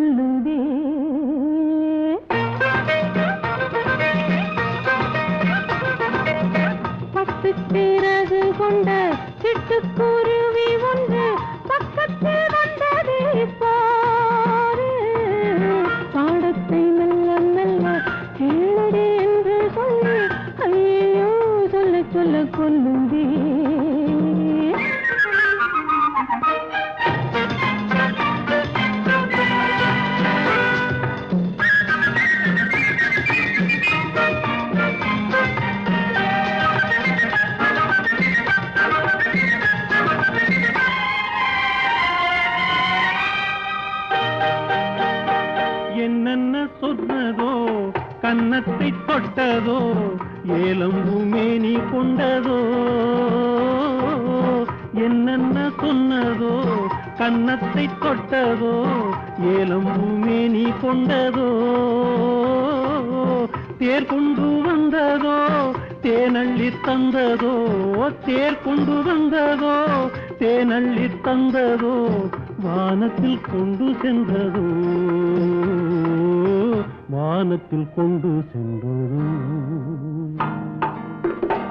கொல்லுதே. பட்டு சிறகு கொண்ட சிட்டுக்குருவி ஒன்று பக்கத்தில் வந்தது போது பாடத்தை மெல்ல மெல்ல கேளடி என்று சொல்லி ஐயோ சொல்ல சொல்ல கொல்லுதே. என்னென்ன சொன்னதோ கன்னத்தை தொட்டதோ ஏலம் மேனி கொண்டதோ. என்னென்ன சொன்னதோ கன்னத்தை தொட்டதோ ஏலம் மேனி கொண்டதோ. தேர் கொண்டு வந்ததோ தேனள்ளி தந்ததோ. தேர் கொண்டு வந்ததோ தேனள்ளி தந்ததோ. வானத்தில் கொண்டு சென்றதோ வானத்தில் கொண்டு சென்றதோ.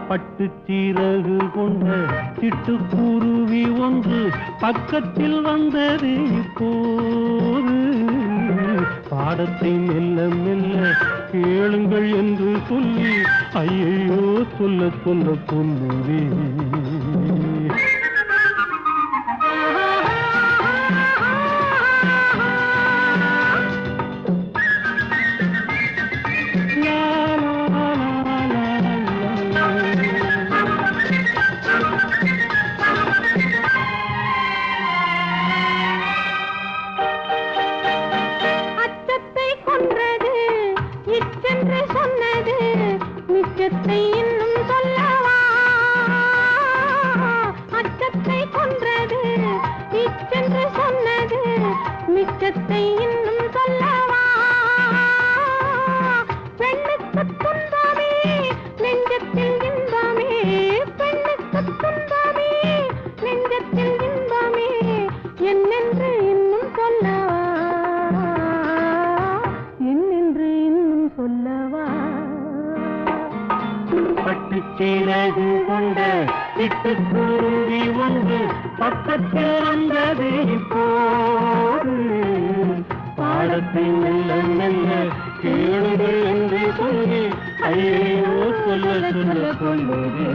பட்டு சீரகு கொண்ட சிட்டுக்குருவி ஒன்று பக்கத்தில் வந்தது இப்போது பாடத்தை மெல்ல மெல்ல கேளுங்கள் என்று சொல்லி ஐயோ சொல்ல சொல்ல கொல்லுதே. சொன்னது மிச்சத்தை இன்னும் சொல்லவா. அச்சத்தை கொன்றது இச்சென்று சொன்னது மிச்சத்தை இன்னும் சொல்லவா. பெண்ணுக்கு துன்பமே நெஞ்சத்தில் இன்பமே. பெண்ணுக்கு துன்பமே நெஞ்சத்தில் இன்பமே என்னென்று இன்னும் சொல்லவா. என்னென்று இன்னும் சொல்லவா. பட்டு சீரகு கொண்ட சிட்டுக்குருவி ஒன்று பக்கத்தில் வந்தது இப்போது பாடத்தை மெல்ல மெல்ல கேளுங்கள் என்று சொல்லி ஐயோ சொல்ல சொல்ல கொள்ளுதே.